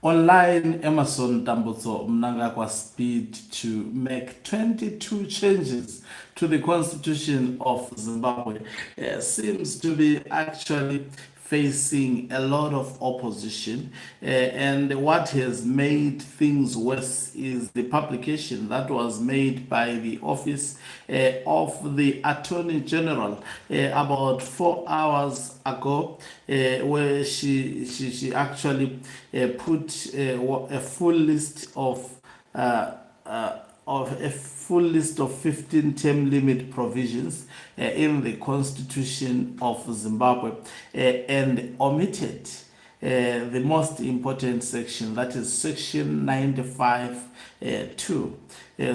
Online, Emerson Tambutso Mnangagwa speed to make 22 changes to the Constitution of Zimbabwe seems to be actually facing a lot of opposition. And what has made things worse is the publication that was made by the Office of the Attorney General about 4 hours ago, where she actually put a full list of a full list of 15 term limit provisions in the Constitution of Zimbabwe and omitted the most important section, that is section 95(2).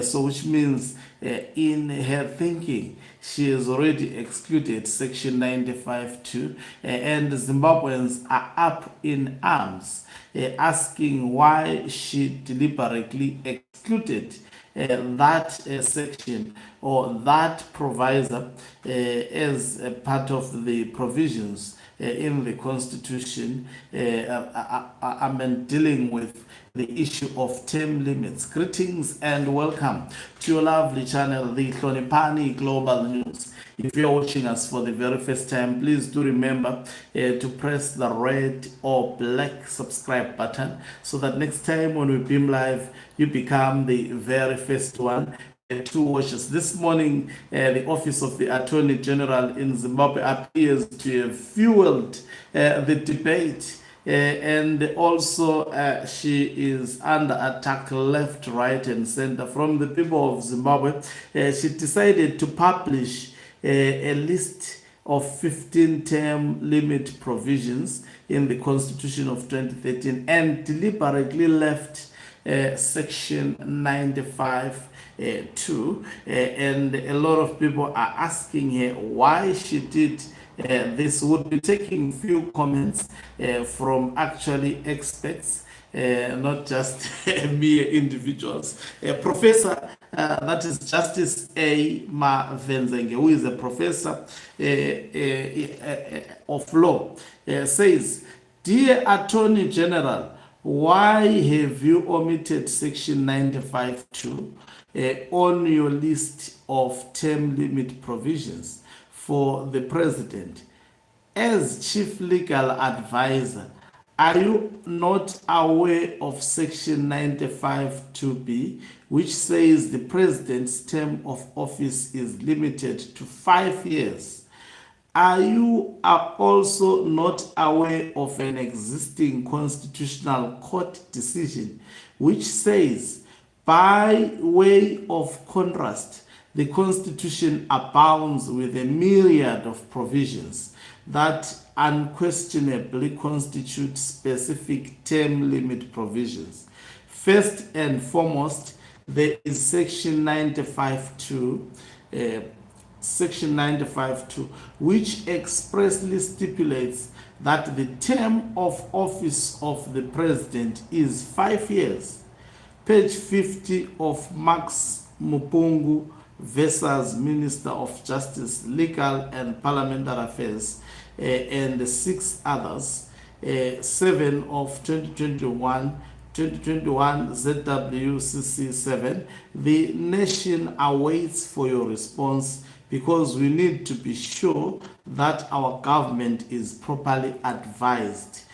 So which means in her thinking, she has already excluded section 95(2), and Zimbabweans are up in arms asking why she deliberately excluded that section or that provisor as a part of the provisions in the Constitution dealing with the issue of term limits. Greetings and welcome to your lovely channel, the Hlonipani Global News. If you're watching us for the very first time, please do remember to press the red or black subscribe button so that next time when we beam live, you become the very first one to watch us. This morning, the Office of the Attorney General in Zimbabwe appears to have fueled the debate. And also she is under attack left, right and center from the people of Zimbabwe. She decided to publish a list of 15 term limit provisions in the Constitution of 2013 and deliberately left section 95(2), and a lot of people are asking her why she did this. Would be taking few comments from actually experts, not just mere individuals. Professor, that is Justice A. Mavenzenge, who is a professor of law, says, "Dear Attorney General, why have you omitted section 95(2) on your list of term limit provisions for the president? As chief legal advisor, are you not aware of section 95(2)(b), which says the president's term of office is limited to 5 years? Are you also not aware of an existing constitutional court decision which says, by way of contrast, the Constitution abounds with a myriad of provisions that unquestionably constitute specific term limit provisions? First and foremost, there is section 95(2), section 95(2), which expressly stipulates that the term of office of the president is 5 years. Page 50 of Max Mupungu versus Minister of Justice, Legal and Parliamentary Affairs, and 6 others, 7 of 2021 ZWCC 7. The nation awaits for your response because we need to be sure that our government is properly advised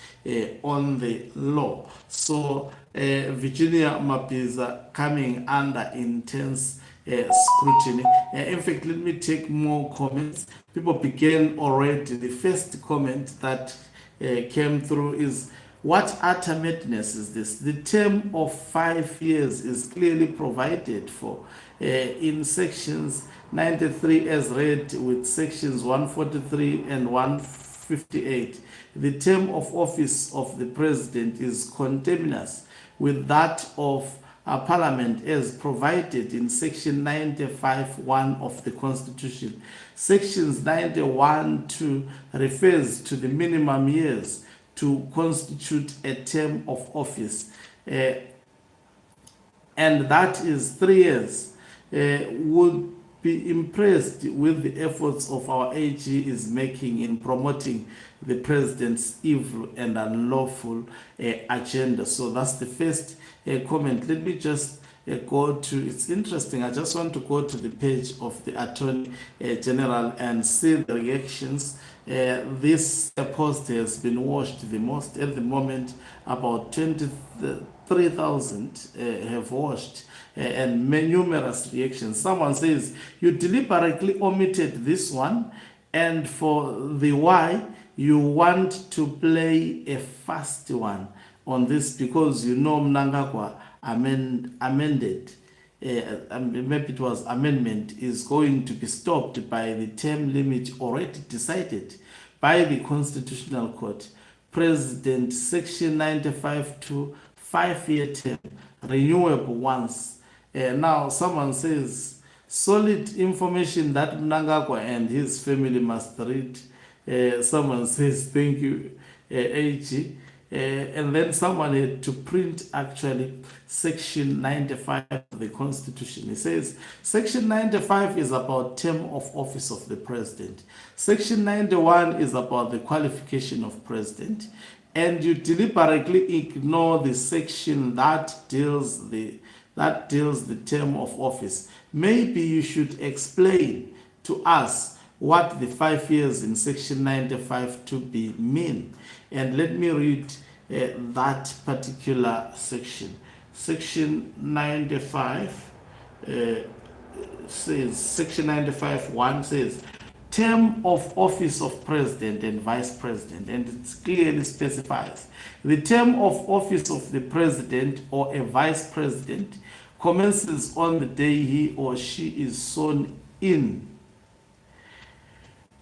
on the law." So Virginia Mapiza coming under intense scrutiny. In fact, let me take more comments. People began already. The first comment that came through is, what utter madness is this? The term of 5 years is clearly provided for in sections 93 as read with sections 143 and 158. The term of office of the president is contemporaneous with that of Parliament as provided in section 95(1) of the Constitution. Sections 91(2) refers to the minimum years to constitute a term of office, and that is 3 years. Would be impressed with the efforts of our AG is making in promoting the president's evil and unlawful agenda. So that's the first comment. Let me just go to, it's interesting, I just want to go to the page of the Attorney General and see the reactions. This post has been watched the most at the moment. About 23,000 have watched and numerous reactions. Someone says, you deliberately omitted this one, and for the why, you want to play a fast one on this because you know Mnangagwa amended, maybe it was amendment, is going to be stopped by the term limit already decided by the Constitutional Court. President, Section 95 to 5-year term, renewable once. Now someone says, solid information that Mnangagwa and his family must read. Someone says, thank you, AG. And then someone had to print actually Section 95 of the Constitution. It says Section 95 is about term of office of the president. Section 91 is about the qualification of president. And you deliberately ignore the section that deals the term of office. Maybe you should explain to us what the 5 years in Section 95 to be mean. And let me read that particular section. Section 95 says, Section 95(1) says, term of office of president and vice president, and it clearly specifies the term of office of the president or a vice president commences on the day he or she is sworn in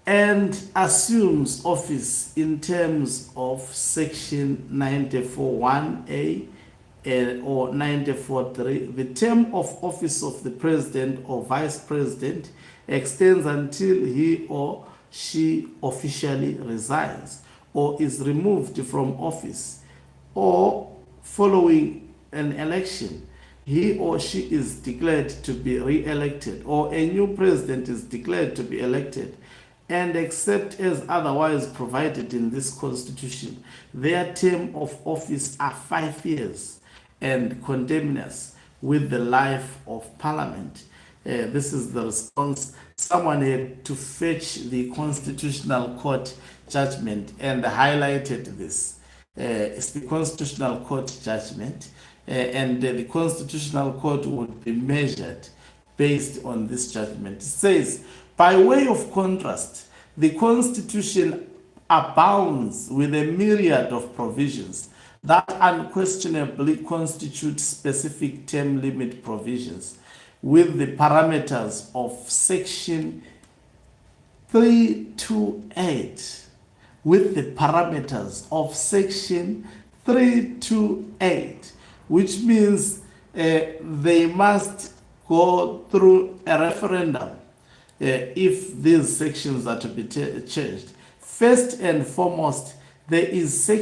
and assumes office in terms of Section 94(1)(a) or 94(3). The term of office of the president or vice president extends until he or she officially resigns or is removed from office, or following an election he or she is declared to be re-elected, or a new president is declared to be elected, and except as otherwise provided in this Constitution, their term of office are 5 years and contemporaneous with the life of Parliament. This is the response. Someone had to fetch the Constitutional Court judgment and highlighted this. It's the Constitutional Court judgment, and the Constitutional Court would be measured based on this judgment. It says, by way of contrast, the Constitution abounds with a myriad of provisions that unquestionably constitute specific term limit provisions with the parameters of Section 328, with the parameters of Section 328, which means they must go through a referendum if these sections are to be changed. First and foremost, there is a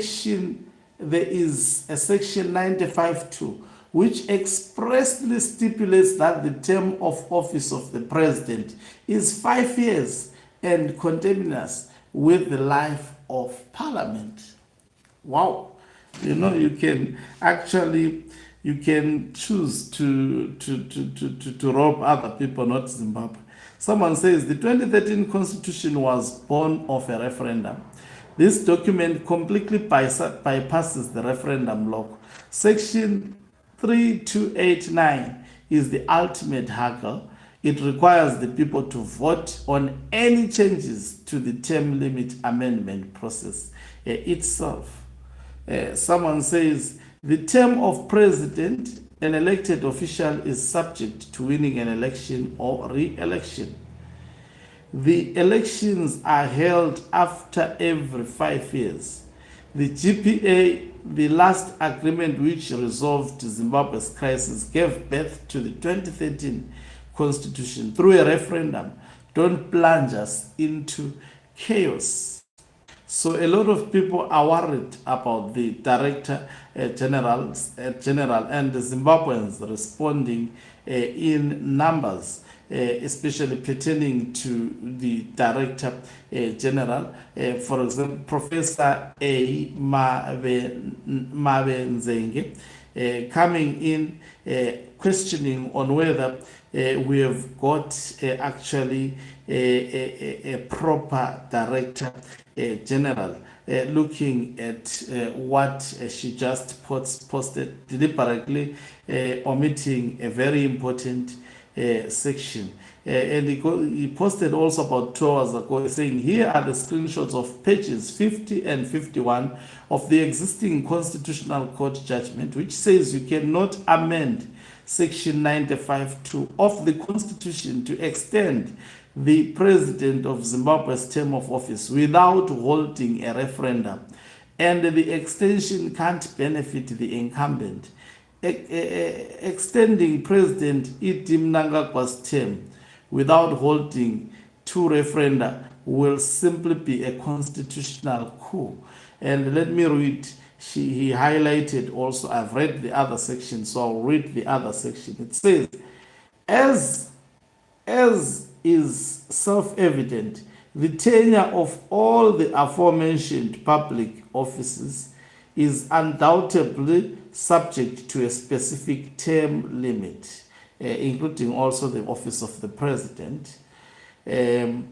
section 95(2), which expressly stipulates that the term of office of the president is 5 years and contemporaneous with the life of Parliament. Wow. You know, you can choose to rob other people, not Zimbabwe. Someone says the 2013 Constitution was born of a referendum. This document completely bypasses the referendum law. Section 3289 is the ultimate hurdle. It requires the people to vote on any changes to the term limit amendment process itself. Someone says the term of president, an elected official, is subject to winning an election or re-election. The elections are held after every 5 years. The GPA, the last agreement which resolved Zimbabwe's crisis, gave birth to the 2013 Constitution through a referendum. Don't plunge us into chaos. So a lot of people are worried about the Director General and the Zimbabweans responding in numbers, especially pertaining to the Director General. For example, Professor A. Mavenzenge coming in questioning on whether we have got actually a proper Director General, looking at what she just posted, deliberately omitting a very important section. And he posted also about 2 hours ago saying, here are the screenshots of pages 50 and 51 of the existing Constitutional Court judgment, which says you cannot amend Section 95(2) of the Constitution to extend the President of Zimbabwe's term of office without holding a referendum. And the extension can't benefit the incumbent. Extending President Iti Mnangagwa's term without holding 2 referenda will simply be a constitutional coup. And let me read, he highlighted also, I've read the other section, so I'll read the other section. It says, as is self-evident, the tenure of all the aforementioned public offices is undoubtedly subject to a specific term limit, including also the office of the president, term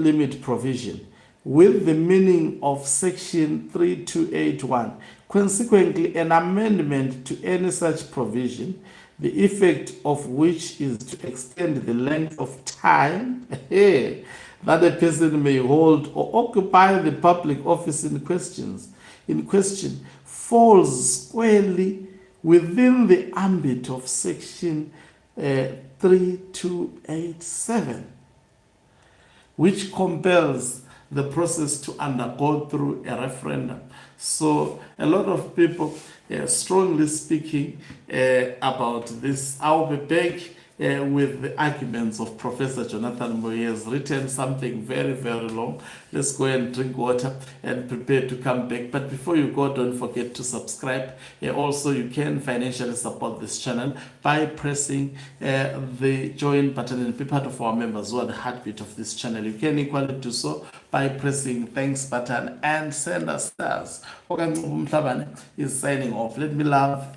limit provision, with the meaning of Section 3281. Consequently, an amendment to any such provision, the effect of which is to extend the length of time that a person may hold or occupy the public office in question, falls squarely within the ambit of Section 3287, which compels the process to undergo through a referendum. So a lot of people strongly speaking about this. I'll be back with the arguments of Professor Jonathan Moye. He has written something very, very long. Let's go and drink water and prepare to come back. But before you go, don't forget to subscribe. Also, you can financially support this channel by pressing the join button and be part of our members who are the heartbeat of this channel. You can equally do so by pressing thanks button and send us stars. Okan Mhlabane is signing off. Let me love